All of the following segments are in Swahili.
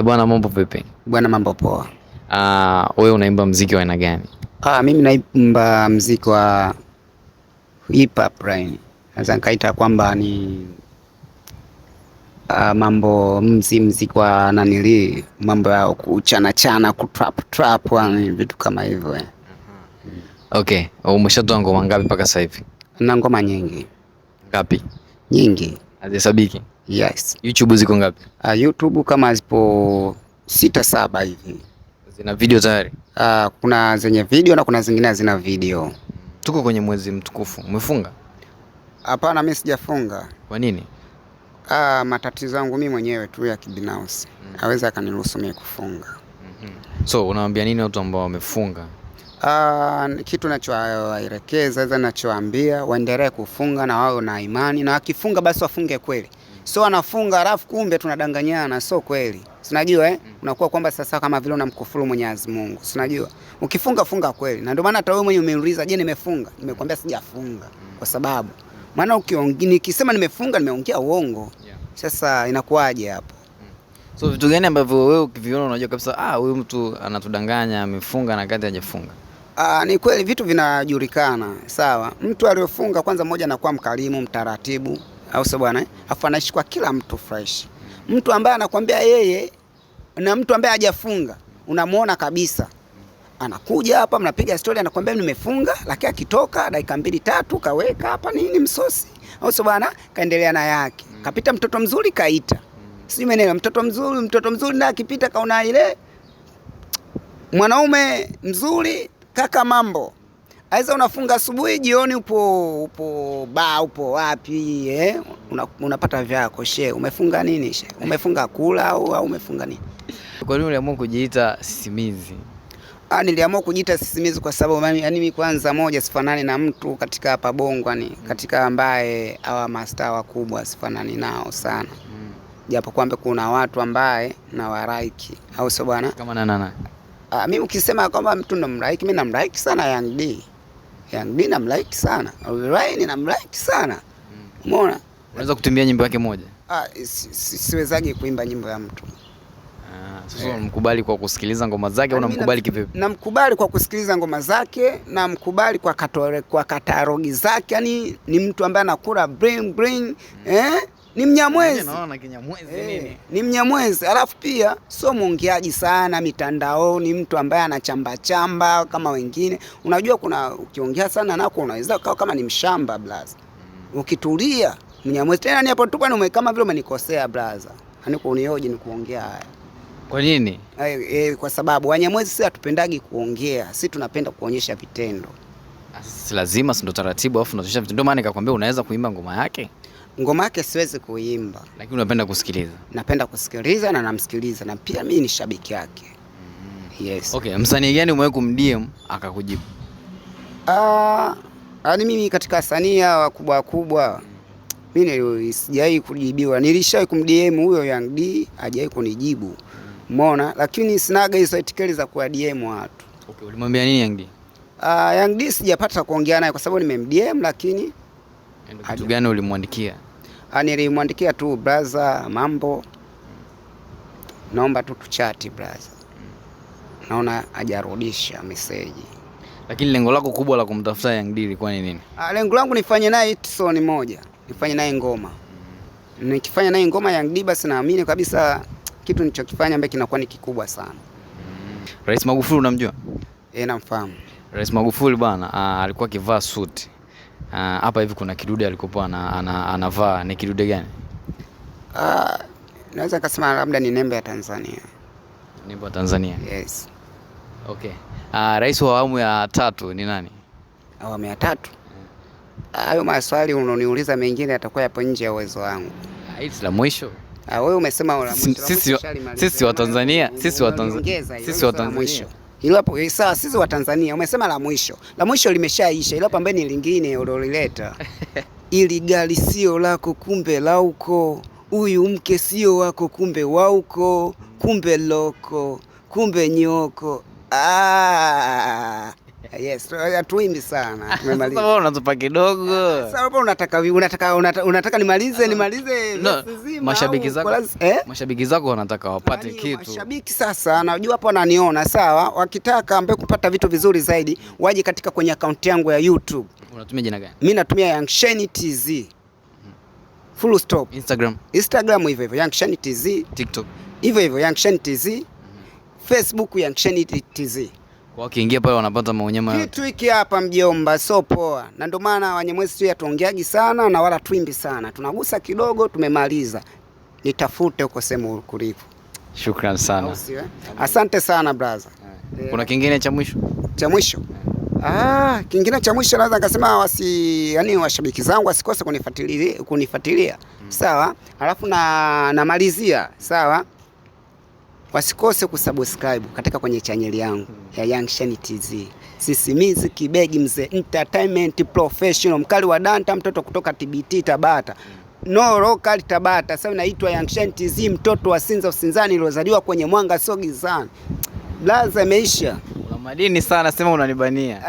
Bwana, mambo vipi? Bwana, mambo poa. Wewe unaimba muziki wa aina gani? Mimi naimba muziki wa hip hop rain. Naweza nikaita kwamba ni mambo muziki wa nanili, mambo ya kuchana chana, trap yani vitu kama hivyo. Okay, umeshatoa ngoma ngapi mpaka sasa hivi? Na ngoma nyingi. Ngapi? Nyingi. Hazihesabiki? Yes. YouTube ziko ngapi? YouTube kama zipo 6-7 hivi. Zina video tayari? Kuna zenye video na kuna zingine hazina video. Tuko kwenye mwezi mtukufu. Umefunga? Hapana, mimi sijafunga. Kwa nini? Matatizo yangu mimi mwenyewe tu ya kibinafsi. Hawezi akaniruhusu mimi kufunga. So, unawaambia nini watu ambao wamefunga? Kitu nachowaelekeza, nachowaambia waendelee kufunga na wao na imani, na wakifunga basi wafunge kweli. So anafunga alafu kumbe tunadanganyana, sio kweli. Unajua unakuwa kwamba sasa kama vile unamkufuru Mwenyezi Mungu. Unajua? Ukifunga funga kweli. Na ndio maana hata wewe mwenyewe umeuliza, je, nimefunga? Nimekwambia sijafunga. Kwa sababu maana nikisema nimefunga nimeongea uongo. Sasa inakuwaje hapo? So vitu gani ambavyo wewe ukiviona unajua kabisa huyu mtu anatudanganya, amefunga na kati hajafunga? Ni kweli vitu vinajulikana, sawa. Mtu aliyofunga kwanza mmoja anakuwa mkarimu, mtaratibu, au sio bwana? Afu anaishi kwa kila mtu fresh. Mtu ambaye anakuambia yeye na mtu ambaye hajafunga, unamuona kabisa. Anakuja hapa mnapiga story, anakuambia nimefunga, lakini akitoka dakika 2-3 kaweka hapa nini msosi, au sio bwana? Kaendelea na yake. Kapita mtoto mzuri kaita. Sijui umeelewa, mtoto mzuri na akipita kaona ile mwanaume mzuri kaka mambo. Aiza unafunga asubuhi, jioni upo wapi unapata vyako umefunga nini umefunga kula au umefunga nini? Kwa nini uliamua kujiita sisimizi? Niliamua kujiita sisimizi kwa sababu mimi kwanza moja sifanani na mtu katika hapa Bongo katika ambaye hawa mastaa wakubwa sifanani nao sana. Japo kwamba kuna watu ambaye na waraiki, au sio bwana? Kama nana. Mimi ukisema kwamba mtu namraiki, mimi namraiki sana Young D. Young D namraiki sana. Ryan namraiki sana. Umeona? Unaweza kutumbia nyimbo yake moja? Siwezaje kuimba nyimbo ya mtu. Sasa unamkubali kwa kusikiliza ngoma zake au unamkubali kivipi? Namkubali kwa kusikiliza ngoma zake, namkubali kwa katalogi zake. Yaani ni mtu ambaye anakula bring ni Mnyamwezi. Naona Kinyamwezi nini? Ni Mnyamwezi. Alafu pia sio muongeaji sana mitandaoni, mtu ambaye anachamba kama wengine. Unajua kuna ukiongea sana nako unaweza kama ni mshamba blaza. Ukitulia Mnyamwezi tena ni hapo tu kwani kama vile umenikosea blaza. Yaani kunioje ni kuongea haya. Kwa nini? Kwa sababu Wanyamwezi sisi hatupendagi kuongea, sisi tunapenda kuonyesha vitendo. Si lazima, si ndo taratibu afu unatosha vitendo. Ndio maana nikakwambia unaweza kuimba ngoma yake. Ngoma yake siwezi kuimba, lakini unapenda kusikiliza. Napenda kusikiliza na namsikiliza, na pia mimi ni shabiki yake. Yes. Okay, msanii gani umewahi kumdm akakujibu? Mimi katika wasanii wakubwa mimi sijawahi kujibiwa. Nilishawahi kumdm huyo Young D, hajawahi kunijibu. Umeona? Lakini sinaga hizo etikeli za kwa DM watu. Okay, ulimwambia nini Young D? Young D sijapata kuongea naye kwa sababu nimemdm, lakini kitu gani ulimwandikia? Nilimwandikia tu brother, mambo. Naomba tu tuchati brother. Naona hajarudisha message. Lakini lengo lako kubwa la kumtafuta Young D ilikuwa ni nini? Lengo langu nifanye naye hit song moja. Nifanye naye ngoma. Nikifanya naye ngoma Young D basi naamini kabisa kitu nilichokifanya ambaye kinakuwa ni kikubwa sana. Rais Magufuli unamjua? Namfahamu. Rais Magufuli bwana alikuwa akivaa suit. Hapa hivi kuna kidude alikopo anavaa, ni kidude gani? Naweza kusema labda ni nembo ya Tanzania. Nembo ya Tanzania? Yes. Okay. Rais wa awamu ya 3 ni nani? Awamu ya 3? Hayo maswali unaniuliza mengine yatakuwa yapo nje ya uwezo wangu. Hili la mwisho? Wewe umesema la mwisho. Sisi wa Tanzania, sisi wa Tanzania. Hilo hapo sawa, sisi wa Tanzania umesema la mwisho. La mwisho limeshaisha. Hilo hapa mbele ni lingine uliloleta. Ili gari sio lako kumbe lauko. Huyu mke sio wako kumbe wauko. Kumbe loko. Kumbe nyoko. Yes, hatuimbi sana. Tumemaliza. Sasa wewe unatupa kidogo. Sasa hapo unataka nimalize nzima. Mashabiki zako wanataka wapate kitu. Mashabiki sasa najua hapo wananiona sawa, wakitaka ambaye kupata vitu vizuri zaidi waje katika kwenye account yangu ya YouTube. Unatumia jina gani? Mimi natumia Young Shine TZ. Full stop. Instagram hivyo hivyo Young Shine TZ. TikTok hivyo hivyo Young Shine TZ. Facebook Young Shine TZ. Kwa wakiingia pale wanapata maonyama. Kitu hiki hapa mjomba, so poa. Na ndio maana Wanyamwezi tu hatuongeagi sana na wala twimbi sana. Tunagusa kidogo tumemaliza. Nitafute huko sehemu kulipo. Shukrani sana. Asante sana brother. Kuna kingine cha mwisho? Cha mwisho? Kingine cha mwisho naweza nikasema yani washabiki zangu wasikose kunifuatilia. Sawa? Alafu namalizia, sawa? Wasikose kusubscribe katika kwenye channel yangu ya Young Shine TZ. Sisimizi Kibegi mzee entertainment professional, mkali wa danta, mtoto kutoka TBT Tabata. No local Tabata. Sasa naitwa Young Shine TZ, mtoto wa Sinza Usinzani, nilozaliwa kwenye Mwanga sio gizani. Blaza imeisha. Una madini sana, sema unanibania.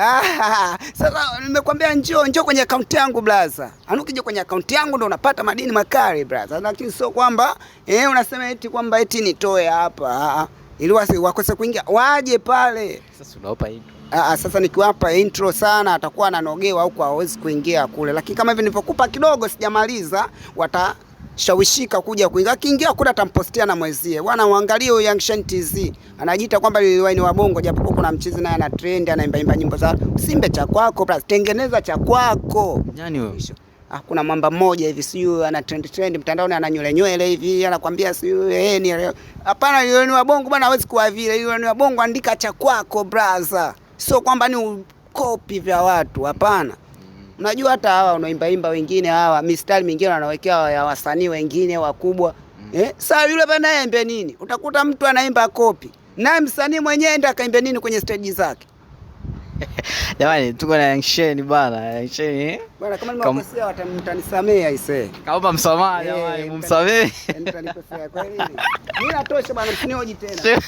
Sasa nimekwambia njoo kwenye account yangu blaza. Ukija kwenye account yangu ndo unapata madini makali blaza. Lakini sio kwamba unasema eti kwamba eti nitoe hapa. Ili wakose kuingia waje pale. Sasa unawapa intro. Sasa nikiwapa intro sana atakuwa ananogewa huko, hawezi kuingia kule. Lakini kama hivi nilipokupa kidogo sijamaliza, watashawishika kuja kuingia. Akiingia kule atampostia na mwezie. Bwana muangalie huyo Young Shine TZ. Anajiita kwamba ni wa Bongo, japo kuna mchizi naye ana trend, anaimba nyimbo za Simbe cha kwako plus tengeneza cha kwako. Nani wewe? Kuna mwamba mmoja hivi siyo ana trend mtandaoni, ana nywele hivi, anakuambia siyo ni hapana, ni wa Bongo bwana, hawezi kuwa vile. Ni wa Bongo, andika cha kwako brother. Sio kwamba ni copy vya watu, hapana. Unajua hata hawa unaimba wengine hawa mistari mingine wanawekea ya wasanii wengine wakubwa. Sasa yule bana aimbe nini? Utakuta mtu anaimba copy. Naye msanii mwenyewe ndo akaimbe nini kwenye stage zake? Jamani, tuko na Young Shine bana. Young Shine bwana, kama nimekosea mtanisamea aisee. Kaomba msamaha jamani, mumsamee. Mtanikosea kwa nini? Mimi natosha bwana, msinioje tena.